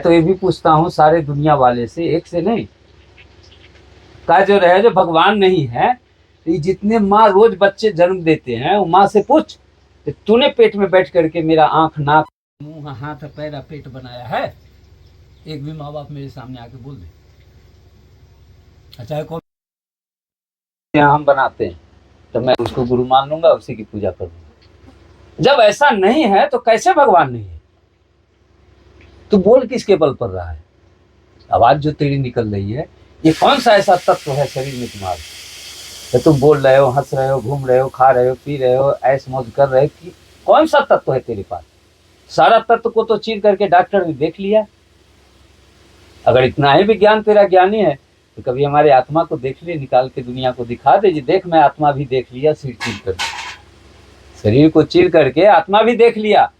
तो ये भी पूछता हूँ सारे दुनिया वाले से, एक से नहीं, का जो रहे जो भगवान नहीं है, ये जितने माँ रोज बच्चे जन्म देते हैं वो माँ से पूछ कि तूने पेट में बैठ करके मेरा आंख नाक मुंह हाथ पैर पेट बनाया है? एक भी माँ बाप मेरे सामने आके बोल दे। अच्छा है, कौन हम बनाते हैं तो मैं उसको गुरु मान लूंगा, उसी की पूजा करूंगा। जब ऐसा नहीं है तो कैसे भगवान नहीं है? तू बोल किसके बल पर रहा है? आवाज जो तेरी निकल रही है, ये कौन सा ऐसा तत्व है शरीर में तुम्हारे, तो तुम बोल रहे हो, हंस रहे हो, घूम रहे हो, खा रहे हो, पी रहे हो, ऐश मौज कर रहे हो कि कौन सा तत्व है तेरे पास? सारा तत्व को तो चीर करके डॉक्टर ने देख लिया। अगर इतना ही विज्ञान तेरा ज्ञानी है तो कभी हमारे आत्मा को देख ले, निकाल के दुनिया को दिखा दे जी, देख मैं आत्मा भी देख लिया, सिर चीर कर, शरीर को चीर करके आत्मा भी देख लिया।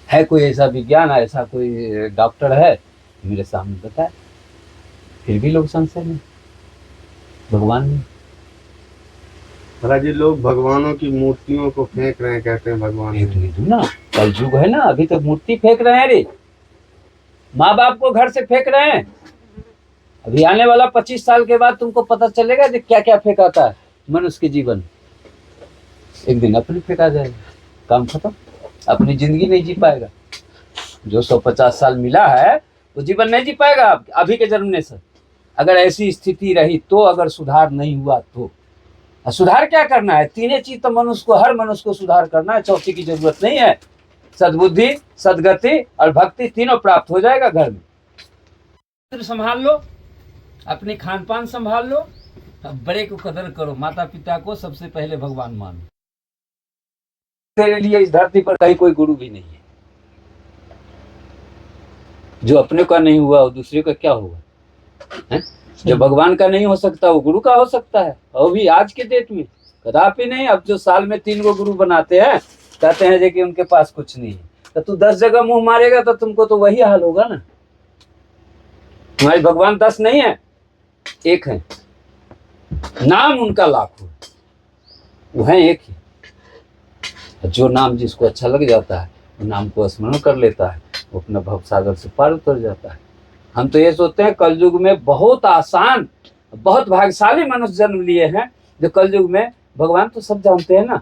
है कोई ऐसा विज्ञान, ऐसा कोई डॉक्टर है मेरे सामने बताए? फिर भी लोग संशय में, भगवान नहीं। महाराज जी, लोग भगवानों की मूर्तियों को फेंक रहे हैं, कहते हैं भगवान फेंक ना, कल युग है ना, अभी तक मूर्ति फेंक रहे हैं रे, माँ बाप को घर से फेंक रहे हैं। अभी आने वाला 25 साल के बाद तुमको पता चलेगा कि क्या क्या फेंकाता है मनुष्य के जीवन। एक दिन अपनी फेंका जाएगा, काम खत्म, अपनी जिंदगी नहीं जी पाएगा। जो 150 साल मिला है वो जीवन नहीं जी पाएगा अभी के जन्मने से। अगर ऐसी स्थिति रही तो, अगर सुधार नहीं हुआ तो। सुधार क्या करना है? तीनों चीज तो मनुष्य को, हर मनुष्य को सुधार करना है, चौथी की जरूरत नहीं है। सद्बुद्धि, सदगति और भक्ति तीनों प्राप्त हो जाएगा घर में। संभाल लो, अपनी खान पान संभाल लो, बड़े को कदर करो, माता पिता को सबसे पहले भगवान मानो। तेरे लिए इस धरती पर कहीं कोई गुरु भी नहीं है। जो अपने का नहीं हुआ वो दूसरे का क्या होगा है? जो भगवान का नहीं हो सकता वो गुरु का हो सकता है, और भी आज के डेट में कदापि नहीं। अब जो साल में 3 गो गुरु बनाते हैं, कहते हैं कि उनके पास कुछ नहीं है, तो तू 10 जगह मुंह मारेगा तो तुमको तो वही हाल होगा ना। तुम्हारे भगवान 10 नहीं है, एक है, नाम उनका लाखों है, वो है एक ही। जो नाम जिसको अच्छा लग जाता है वो नाम को स्मरण कर लेता है, वो अपना भवसागर से पार उतर जाता है। हम तो ये सोचते हैं कलयुग में बहुत आसान, बहुत भाग्यशाली मनुष्य जन्म लिए हैं जो कलयुग में, भगवान तो सब जानते हैं ना।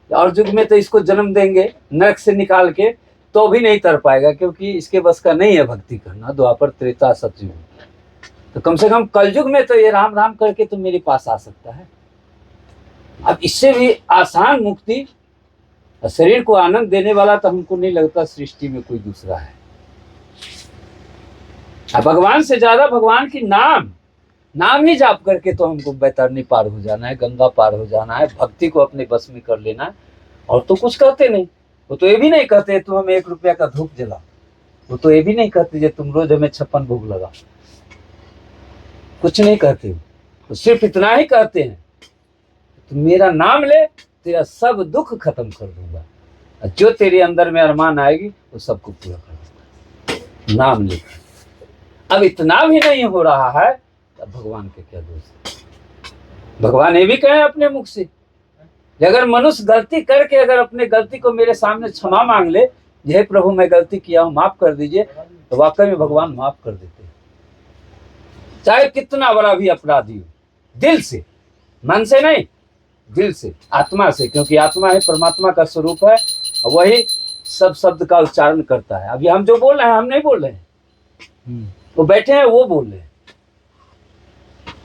और युग में तो इसको जन्म देंगे नरक से निकाल के तो भी नहीं तर पाएगा, क्योंकि इसके बस का नहीं है भक्ति करना। द्वापर त्रेता सतयुग, तो कम से कम कलयुग में तो ये राम राम करके तो मेरे पास आ सकता है। अब इससे भी आसान मुक्ति, शरीर को आनंद देने वाला तो हमको नहीं लगता सृष्टि में कोई दूसरा है। अब भगवान से ज्यादा भगवान की नाम ही जाप करके तो हमको बैतरणी पार हो जाना है, गंगा पार हो जाना है, भक्ति को अपने बस में कर लेना है। और तो कुछ कहते नहीं। वो तो ये भी नहीं कहते तुम हमें 1 रुपया का धूप जला, वो तो ये भी नहीं कहते जो तुम रोज हमें 56 भोग लगा, कुछ नहीं कहते। तो सिर्फ इतना ही कहते हैं, तुम मेरा नाम ले, तेरा सब दुख खत्म कर दूंगा, जो तेरे अंदर में अरमान आएगी वो सबको पूरा कर दूंगा, नाम लेकर। अब इतना भी नहीं हो रहा है, तब भगवान के क्या दोष है? भगवान ये भी कहे अपने मुख से, अगर मनुष्य गलती करके अगर अपने गलती को मेरे सामने क्षमा मांग ले, हे प्रभु मैं गलती किया हूं माफ कर दीजिए, तो वाकई में भगवान माफ कर देते हैं, चाहे कितना बड़ा भी अपराधी हो। दिल से, मन से नहीं, दिल से, आत्मा से, क्योंकि आत्मा है परमात्मा का स्वरूप है, वही सब शब्द का उच्चारण करता है। अभी हम जो बोल रहे हैं हम नहीं बोल रहे हैं, वो बैठे हैं वो बोल रहे हैं।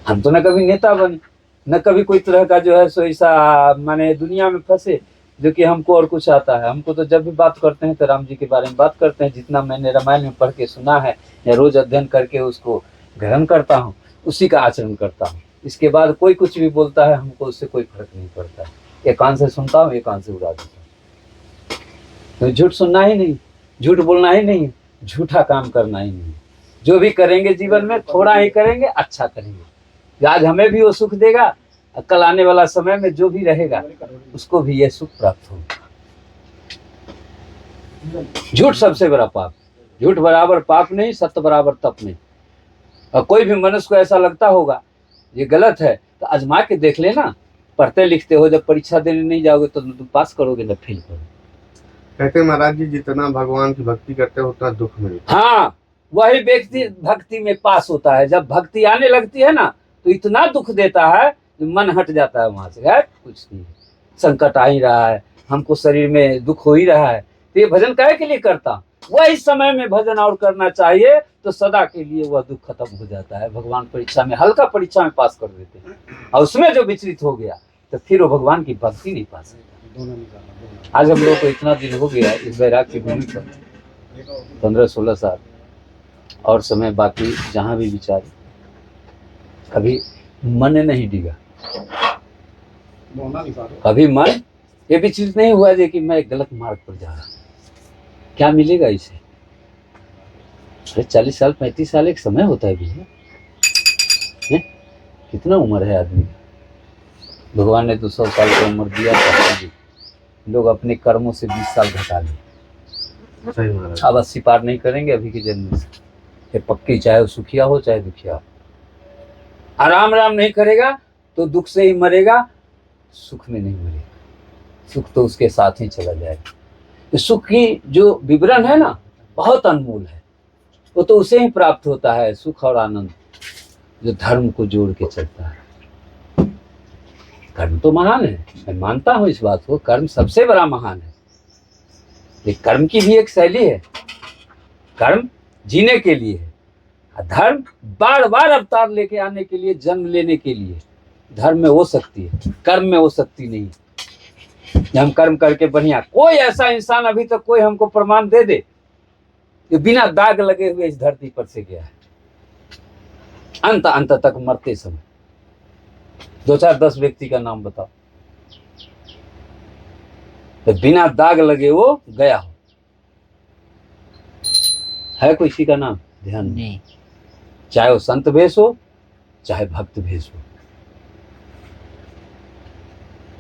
हम तो न कभी नेता बने, न कभी कोई तरह का जो है सो ऐसा माने दुनिया में फंसे जो कि हमको और कुछ आता है। हमको तो जब भी बात करते हैं तो राम जी के बारे में बात करते हैं, जितना मैंने रामायण में पढ़ के सुना है या रोज अध्ययन करके उसको ग्रहण करता हूँ, उसी का आचरण करता हूँ। इसके बाद कोई कुछ भी बोलता है हमको उससे कोई फर्क नहीं पड़ता। एक कान से सुनता हूँ, एक कान से उड़ा देता हूँ। तो झूठ सुनना ही नहीं, झूठ बोलना ही नहीं, झूठा काम करना ही नहीं। जो भी करेंगे जीवन में थोड़ा ही करेंगे, अच्छा करेंगे, आज हमें भी वो सुख देगा, कल आने वाला समय में जो भी रहेगा उसको भी यह सुख प्राप्त होगा। झूठ सबसे बड़ा पाप, झूठ बराबर पाप नहीं, सत्य बराबर तप नहीं। और कोई भी मनुष्य को ऐसा लगता होगा ये गलत है तो आजमा के देख लेना। पढ़ते लिखते हो, जब परीक्षा देने नहीं जाओगे तो तुम पास करोगे न फेल करोगे। कहते हैं महाराज जी जितना भगवान की भक्ति करते हो उतना दुख मिलता हाँ, वही व्यक्ति भक्ति में पास होता है। जब भक्ति आने लगती है ना तो इतना दुख देता है कि मन हट जाता है वहां से, है कुछ नहीं, संकट आ ही रहा है, हमको शरीर में दुख हो ही रहा है, तो ये भजन काहे के लिए करता। वही समय में भजन और करना चाहिए तो सदा के लिए वह दुख खत्म हो जाता है। भगवान परीक्षा में, हल्का परीक्षा में पास कर देते हैं, और उसमें जो विचलित हो गया तो फिर वो भगवान की भक्ति नहीं पा सकता। आज हम लोग को इतना दिन हो गया इस बैराग की भूमि पर, 15-16 साल और समय बाकी, जहां भी विचार कभी मन नहीं डिगा, कभी मन ये विचलित नहीं हुआ कि मैं गलत मार्ग पर जा रहा हूं। क्या मिलेगा इसे? अरे 40 साल 35 साल एक समय होता है भैया, कितना उम्र है आदमी का। भगवान ने तो 100 साल की उम्र दिया था, लोग अपने कर्मों से 20 साल घटा लिए। सही महाराज। अब 80 पार नहीं करेंगे अभी की जन्म से, ये पक्की, चाहे वो सुखिया हो चाहे दुखिया हो। आराम राम नहीं करेगा तो दुख से ही मरेगा, सुख में नहीं मरेगा। सुख तो उसके साथ ही चला जाएगा। तो सुख की जो विवरण है ना बहुत अनमोल है, वो तो उसे ही प्राप्त होता है, सुख और आनंद जो धर्म को जोड़ के चलता है। कर्म तो महान है, मैं मानता हूं इस बात को, कर्म सबसे बड़ा महान है। ये कर्म की भी एक शैली है, कर्म जीने के लिए है, धर्म बार बार अवतार लेके आने के लिए, जन्म लेने के लिए। धर्म में वो शक्ति है, कर्म में वो शक्ति नहीं। हम कर्म करके बढ़िया, कोई ऐसा इंसान अभी तक कोई हमको प्रमाण दे दे कि बिना दाग लगे हुए इस धरती पर से गया है अंत अंत तक मरते समय? 2-4-10 व्यक्ति का नाम बताओ तो बिना दाग लगे वो गया हो, है कोई किसी का नाम? ध्यान नहीं। चाहे वो संत भेष हो चाहे भक्त भेष हो,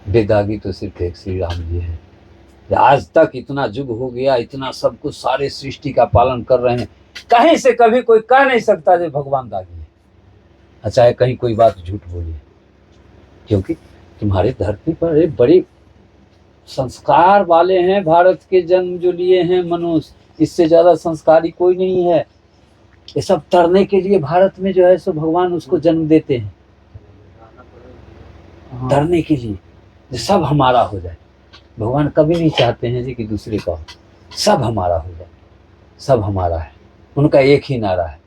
बेदागी तो सिर्फ एक श्री राम जी है। आज तक इतना युग हो गया, इतना सब कुछ, सारे सृष्टि का पालन कर रहे हैं, कहीं से कभी कोई कह नहीं सकता जो भगवान दागी है। चाहे कहीं कोई बात झूठ बोली, क्योंकि तुम्हारे धरती पर एक बड़ी संस्कार वाले हैं, भारत के जन्म जो लिए हैं मनुष्य, इससे ज्यादा संस्कारी कोई नहीं है। ये सब तरने के लिए भारत में जो है सो भगवान उसको जन्म देते हैं, तरने के लिए, जो सब हमारा हो जाए। भगवान कभी नहीं चाहते हैं जी कि दूसरे का हो, सब हमारा हो जाए, सब हमारा है, उनका एक ही नारा है।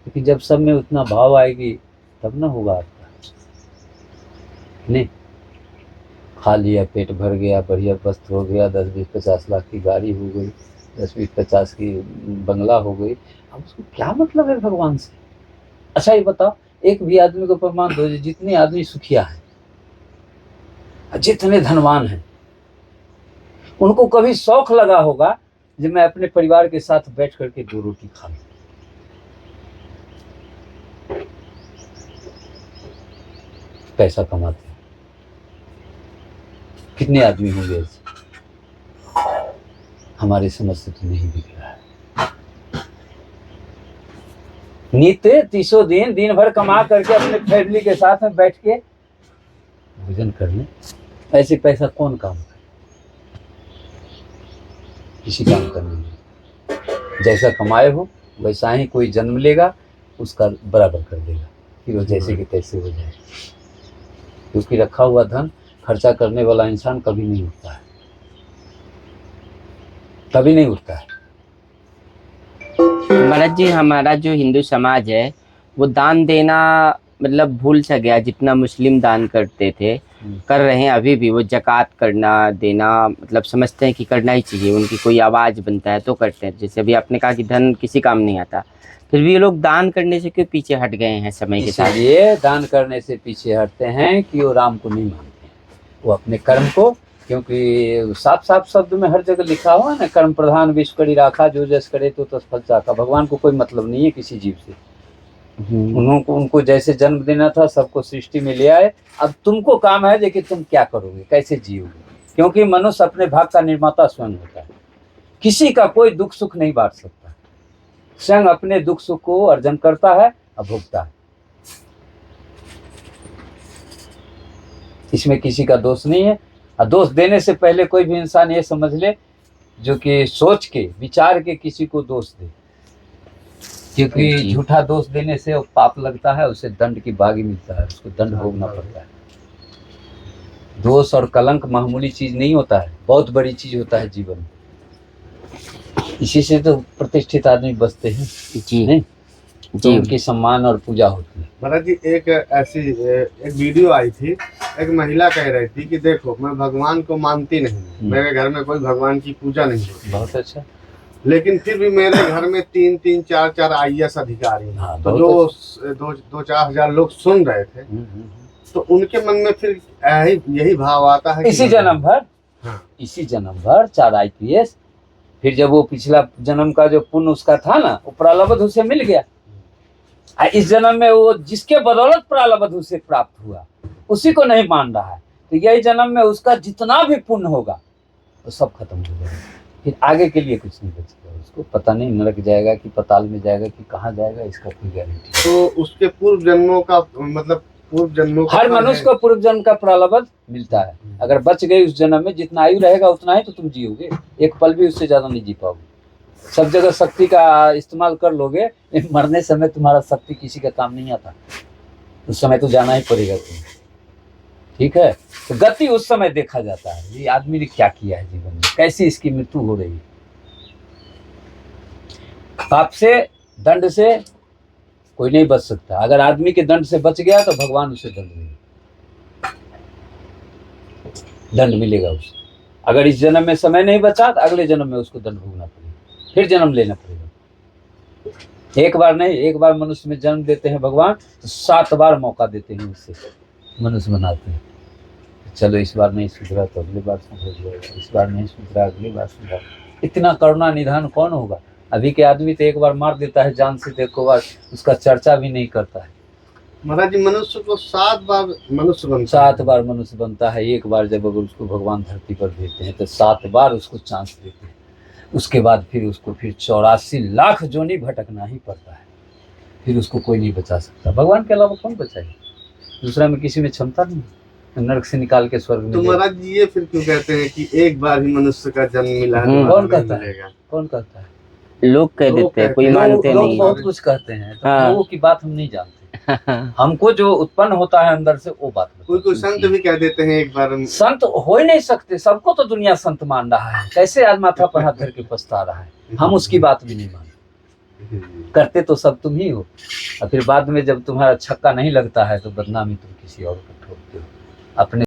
क्योंकि जब सब में उतना भाव आएगी तब ना होगा आपका। नहीं, खा लिया, पेट भर गया, बढ़िया वस्त्र हो गया, 10-20-50 लाख की गाड़ी हो गई, 10-20-50 की बंगला हो गई, अब उसको क्या मतलब है भगवान से? अच्छा ये बताओ, एक भी आदमी को प्रमाण दो जितने आदमी सुखिया हैं, जितने धनवान हैं, उनको कभी शौक लगा होगा जब मैं अपने परिवार के साथ बैठ करके 2 रोटी खा लूं? पैसा कमाते हैं, कितने आदमी होंगे ऐसे? हमारी समझ से तो नहीं बिक रहा है। नित्य 30 दिन दिन भर कमा करके अपने फैमिली के साथ में बैठ के भोजन करने, ऐसे पैसा कौन काम करे? किसी काम करने नहीं। जैसा कमाए हो वैसा ही कोई जन्म लेगा, उसका बराबर कर देगा, फिर वो जैसे कि तैसे हो जाए। क्योंकि रखा हुआ धन खर्चा करने वाला इंसान कभी नहीं उठता है, कभी नहीं उठता है। महाराज जी, हमारा जो हिंदू समाज है वो दान देना मतलब भूल सा गया। जितना मुस्लिम दान करते थे, कर रहे हैं अभी भी, वो जकात करना देना मतलब समझते हैं कि करना ही चाहिए, उनकी कोई आवाज़ बनता है तो करते हैं। जैसे अभी आपने कहा कि धन किसी काम नहीं आता, फिर भी ये लोग दान करने से क्यों पीछे हट गए हैं समय के साथ? इसलिए दान करने से पीछे हटते हैं कि वो राम को नहीं मानते हैं, वो अपने कर्म को, क्योंकि साफ साफ शब्द में हर जगह लिखा हुआ है ना, कर्म प्रधान विश्व करी राखा, जो जस करे तो तस फल चाखा। भगवान को कोई मतलब नहीं है किसी जीव से। उनको जैसे जन्म देना था सबको सृष्टि में ले आए। अब तुमको काम है कि तुम क्या करोगे, कैसे जियोगे, क्योंकि मनुष्य अपने भाग का निर्माता स्वयं होता है। किसी का कोई दुख सुख नहीं बांट सकता, स्वयं अपने दुख सुख को अर्जन करता है और भोगता है। इसमें किसी का दोष नहीं है। और दोष देने से पहले कोई भी इंसान ये समझ ले जो कि सोच के विचार के किसी को दोष दे, क्योंकि जी। झूठा दोष देने से वो पाप लगता है, उसे दंड की बागी मिलता है, उसको दंड भोगना पड़ता है। दोष और कलंक मामूली चीज नहीं होता है, बहुत बड़ी चीज होता है जीवन में। इसी से तो प्रतिष्ठित आदमी बचते हैं, जी नहीं तो जी उनकी सम्मान और पूजा होती है। महाराज जी एक ऐसी एक वीडियो आई थी, एक महिला कह रही थी कि देखो मैं भगवान को मानती नहीं, मेरे घर में कोई भगवान की पूजा नहीं होती, बहुत अच्छा। लेकिन फिर भी मेरे घर में 3-3, 4-4 IAS अधिकारी हैं। हाँ, तो बहुत जो 2-4 हजार लोग सुन रहे थे, तो उनके मन में फिर यही भाव आता है कि इसी जन्म भर, हाँ। इसी जन्म भर 4 IPS, फिर जब वो पिछला जन्म का जो पुण्य उसका था ना, वो प्रालब्ध उसे मिल गया। इस जन्म में वो जिसके बदौलत प्रालब्ध उसे प्राप्त हुआ, उसी को नहीं मान रहा है, तो यही जन्म में उसका जितना भी पुण्य होगा वो सब खत्म हो जाएगा, फिर आगे के लिए कुछ नहीं बचेगा। उसको पता नहीं नरक जाएगा कि पताल में जाएगा कि कहाँ जाएगा, इसका कोई गारंटी नहीं। तो उसके पूर्व जन्मों का मतलब पूर्व जन्मों का हर फल मनुष्य है। को पूर्व जन्म का प्रालब्ध मिलता है। अगर बच गई उस जन्म में, जितना आयु रहेगा उतना ही तो तुम जियोगे, एक पल भी उससे ज्यादा नहीं जी पाओगे। सब जगह शक्ति का इस्तेमाल कर लोगे, मरने समय तुम्हारा शक्ति किसी का काम नहीं आता, उस समय तो जाना ही पड़ेगा तुम्हें, ठीक है। तो गति उस समय देखा जाता है, ये आदमी ने क्या किया है जीवन में, कैसी इसकी मृत्यु हो रही है। पाप से, दंड से कोई नहीं बच सकता। अगर आदमी के दंड से बच गया तो भगवान उसे दंड देगा, दंड मिलेगा उसे। अगर इस जन्म में समय नहीं बचा तो अगले जन्म में उसको दंड भोगना पड़ेगा, फिर जन्म लेना पड़ेगा। एक बार नहीं, एक बार मनुष्य में जन्म देते हैं भगवान तो 7 बार मौका देते हैं, उससे मनुष्य बनाते हैं। चलो इस बार नहीं सुधरा तो अगली बार सुधर जाएगा, इस बार नहीं सुधरा अगली बार सुधरा। इतना करुणा निधान कौन होगा? अभी के आदमी तो एक बार मार देता है जान से, तो एक बार उसका चर्चा भी नहीं करता है। महाराज जी मनुष्य को 7 बार मनुष्य बनता 7 बार मनुष्य बनता है। एक बार जब अगर उसको भगवान धरती पर देते हैं तो 7 बार उसको चांस देते हैं। उसके बाद फिर उसको फिर 84 लाख जोनी भटकना ही पड़ता है, फिर उसको कोई नहीं बचा सकता। भगवान के अलावा कौन बचाएगा? दूसरा में किसी में क्षमता नहीं, नरक से निकाल के स्वर्ग में तो महाराज जी ये फिर क्यों कहते हैं कि एक बार ही मनुष्य का जन्म मिला है, दोबारा कौन नहीं कहता है? मिलेगा? कौन कहता है? लोग कह लोग देते हैं, कहते कोई हैं, मानते लोग नहीं बहुत कुछ कहते हैं, तो हाँ। लोगों की बात हम नहीं जानते। हमको जो उत्पन्न होता है अंदर से वो बात बताते हैं। कोई संत भी कह देते हैं एक बार संत हो ही नहीं सकते, सबको तो दुनिया संत मान रहा है। कैसे आज माथा पर हाथ धर के पछता रहा है? हम उसकी बात भी नहीं मानते। करते तो सब तुम ही हो, और फिर बाद में जब तुम्हारा छक्का नहीं लगता है तो बदनामी तुम किसी और को ठोकते हो। अपने